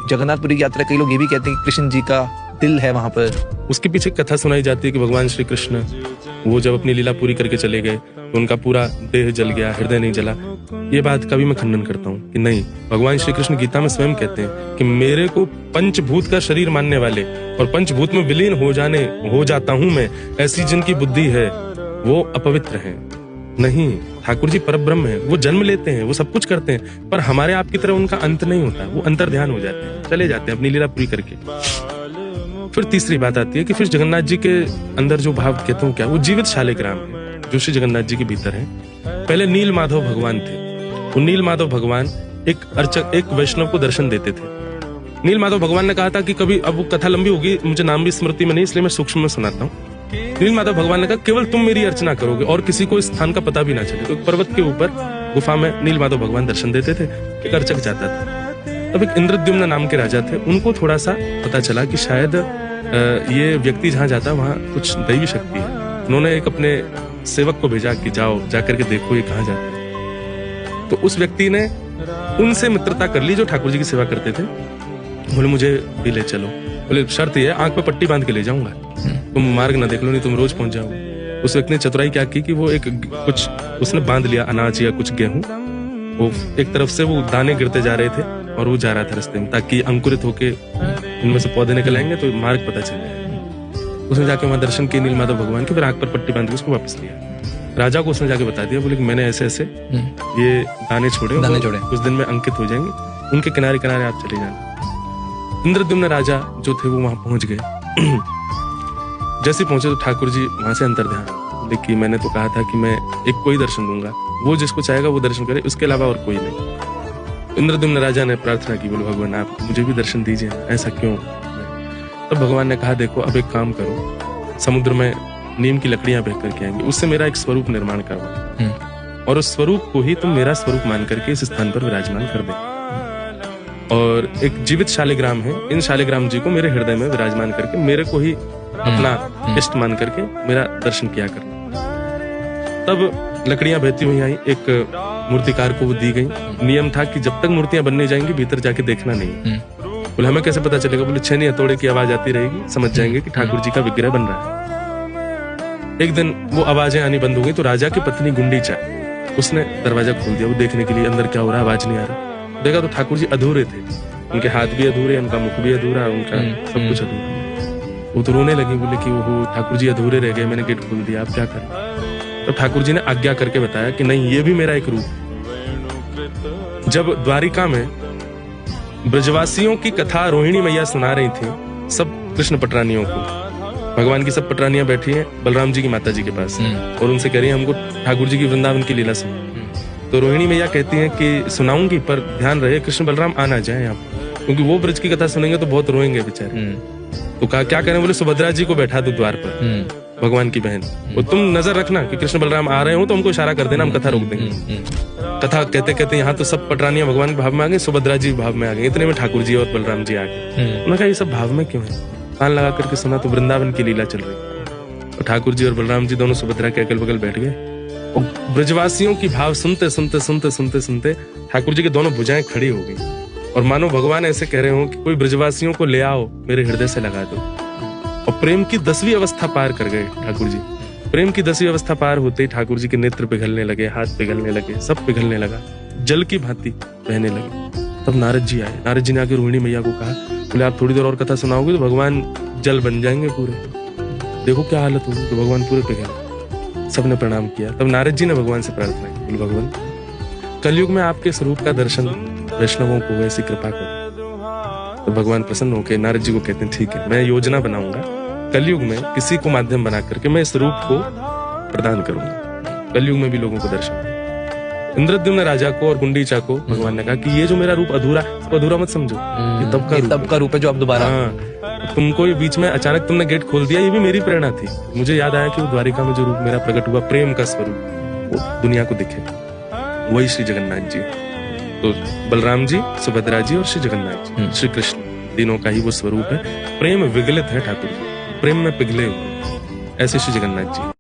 जगन्नाथपुरी की यात्रा कई लोग ये भी कहते हैं कि कृष्ण जी का दिल है वहां पर। उसके पीछे कथा सुनाई जाती है कि भगवान श्री कृष्ण वो जब अपनी लीला पूरी करके चले गए तो उनका पूरा देह जल गया, हृदय नहीं जला। ये बात का भी मैं खंडन करता हूँ कि नहीं, भगवान श्री कृष्ण गीता में स्वयं कहते हैं कि मेरे को पंचभूत का शरीर मानने वाले और पंचभूत में विलीन हो जाता हूं मैं, ऐसी जिनकी बुद्धि है वो अपवित्र है। नहीं, ठाकुर जी परब्रह्म है, वो जन्म लेते हैं, वो सब कुछ करते हैं, पर हमारे आपकी तरह उनका अंत नहीं होता, वो अंतर्ध्यान हो जाते हैं, चले जाते हैं अपनी लीला पूरी करके। फिर तीसरी बात आती है कि फिर जगन्नाथ जी के अंदर जो भाव कहता हूँ क्या, वो जीवित शालिग्राम है जो श्री जगन्नाथ जी के भीतर है। पहले नील माधव भगवान थे, वो नील माधव भगवान एक वैष्णव को दर्शन देते थे। नील माधव भगवान ने कहा था कि कभी, अब वो कथा लंबी होगी, मुझे नाम भी स्मृति में नहीं, इसलिए मैं सूक्ष्म में सुनाता हूँ। नील माधव भगवान ने कहा केवल तुम मेरी अर्चना करोगे और किसी को इस स्थान का पता भी ना चले। तो पर्वत के ऊपर गुफा में नील माधव भगवान दर्शन देते थे, एक अर्चक जाता था। तब एक इंद्रद्युम्न नाम के राजा थे, उनको थोड़ा सा पता चला कि शायद ये व्यक्ति जहाँ जाता है वहाँ कुछ दैवी शक्ति है। उन्होंने एक अपने सेवक को भेजा कि जाओ, जाकर के देखो ये कहाँ जाते हैं। तो उस व्यक्ति ने उनसे मित्रता कर ली जो ठाकुर जी की सेवा करते थे। बोले मुझे भी ले चलो। बोले शर्त ये है, आंख पे पट्टी बांध के ले जाऊंगा, तुम मार्ग ना देख लो, नहीं तुम रोज पहुंच जाओगे। उस व्यक्ति ने चतुराई क्या की कि वो एक कुछ उसने बांध लिया, अनाज या कुछ गेहूं, वो एक तरफ से वो दाने गिरते जा रहे थे और वो जा रहा था रास्ते में, ताकि अंकुरित होके इनमें से पौधे निकल आएंगे तो मार्ग पता चल जाएगा। उसने जाके वहां दर्शन किए नील माधव भगवान के, फिर आंख पर पट्टी बांध के उसको वापस लिया। राजा को उसने जाके बता दिया, बोले कि मैंने ऐसे ऐसे ये दाने छोड़े, कुछ दिन में अंकित हो जाएंगे, उनके किनारे किनारे आप चले जाना। इंद्रद्युम्न राजा जो थे वो वहां पहुंच गए। जैसे पहुंचे तो ठाकुर जी वहां से अंतर्ध्यान, देखिए मैंने तो कहा था कि मैं एक कोई दर्शन दूंगा, वो जिसको चाहेगा वो दर्शन करे, उसके अलावा और कोई नहीं। इंद्रद्युम्न राजा ने प्रार्थना की, बोले भगवान आप मुझे भी दर्शन दीजिए, ऐसा क्यों। तब भगवान ने कहा देखो अब एक काम करो, समुद्र में नीम की लकड़ियां बह करके आएंगी, उससे मेरा एक स्वरूप निर्माण करवा और उस स्वरूप को ही तुम मेरा स्वरूप मान करके इस स्थान पर विराजमान कर दे। और एक जीवित शालिग्राम है, इन शालिग्राम जी को मेरे हृदय में विराजमान करके मेरे को ही अपना इष्ट मान करके मेरा दर्शन किया करना। तब लकड़ियां बहती हुई आई, एक मूर्तिकार को वो दी गई। नियम था कि जब तक मूर्तियां बनने जाएंगी भीतर जाके देखना नहीं। बोले हमें कैसे पता चलेगा। बोले छेनी हथौड़े की आवाज आती रहेगी, समझ जाएंगे कि ठाकुर जी का विग्रह बन रहा है। एक दिन वो आवाजें आनी बंद हो गई तो राजा की पत्नी गुंडीचा, उसने दरवाजा खोल दिया, वो देखने के लिए अंदर क्या हो रहा है, आवाज नहीं आ रहा। देखा तो ठाकुर जी अधूरे थे, उनके हाथ भी अधूरे, उनका मुख भी अधूरा, उनका सब कुछ अधूरा। वो तो रोने लगी, बोले कि वो ठाकुर जी अधूरे रह गए, मैंने गेट खोल दिया, आप क्या करें। तो ठाकुर जी ने आज्ञा करके बताया कि नहीं, ये भी मेरा एक रूप है। जब द्वारिका में ब्रजवासियों की कथा रोहिणी मैया सुना रही थी सब कृष्ण पटरानियों को, भगवान की सब पटरानियां बैठी हैं बलराम जी की माता जी के पास और उनसे कह रही है हमको ठाकुर जी की वृंदावन की लीला सुनो। तो रोहिणी मैया कहती हैं कि सुनाऊंगी, पर ध्यान रहे कृष्ण बलराम आ ना जाए यहाँ, क्योंकि वो ब्रज की कथा सुनेंगे तो बहुत रोएंगे बेचारे। तो कहा क्या करें। बोले सुभद्रा जी को बैठा दो द्वार पर, भगवान की बहन, वो तुम नजर रखना कि कृष्ण बलराम आ रहे हो तो हमको इशारा कर देना, हम कथा रोक देंगे। कथा कहते कहते यहाँ तो सब पटरानियां भगवान के भाव में आ गई, सुभद्रा जी भाव में आ गई, इतने में ठाकुर जी और बलराम जी आ गए। उन्होंने कहा ये सब भाव में क्यों है। कान लगा करके सुना तो वृंदावन की लीला चल रही। और ठाकुर जी और बलराम जी दोनों सुभद्रा के अगल बगल बैठ गए। ब्रजवासियों की भाव सुनते सुनते सुनते सुनते सुनते ठाकुर जी की दोनों भुजाएं खड़ी हो गई और मानो भगवान ऐसे कह रहे हो कि कोई ब्रजवासियों को ले आओ, मेरे हृदय से लगा दो। और प्रेम की 10वीं अवस्था पार कर गए ठाकुर जी। प्रेम की 10वीं अवस्था पार होते ही ठाकुर जी के नेत्र पिघलने लगे, हाथ पिघलने लगे, सब पिघलने लगा, जल की भांति बहने लगे। तब नारद जी आए। नारद जी ने आके रोहिणी मैया को कहा, बोले आप थोड़ी देर और कथा सुनाओगे तो भगवान जल बन जाएंगे पूरे, देखो क्या हालत होगी। तो भगवान पूरे पिघले, सबने प्रणाम किया। तब नारद जी ने भगवान से प्रार्थना की, बोले भगवान कलयुग में आपके स्वरूप का दर्शन वैष्णवों को ऐसी कृपा करो। तो भगवान प्रसन्न होकर नारद जी को कहते हैं ठीक है, मैं योजना बनाऊंगा, कलयुग में किसी को माध्यम बना करके मैं इस रूप को प्रदान करूंगा, कलयुग में भी लोगों को दर्शन। इंद्रद्युम्न राजा को और गुंडीचा को भगवान ने कहा कि ये जो मेरा रूप अधूरा, अधूरा मत समझो, ये तब का रूप है जो आप दोबारा, तुमको ये बीच में अचानक तुमने गेट खोल दिया, ये भी मेरी प्रेरणा थी। मुझे याद आया कि वो द्वारिका में जो रूप मेरा प्रकट हुआ, प्रेम का स्वरूप, वो दुनिया को दिखे, वही श्री जगन्नाथ जी। तो बलराम जी, सुभद्रा जी और श्री जगन्नाथ जी, श्री कृष्ण, तीनों का ही वो स्वरूप है। प्रेम विगलित है ठाकुर जी, प्रेम में पिघले हुए, ऐसे श्री जगन्नाथ जी।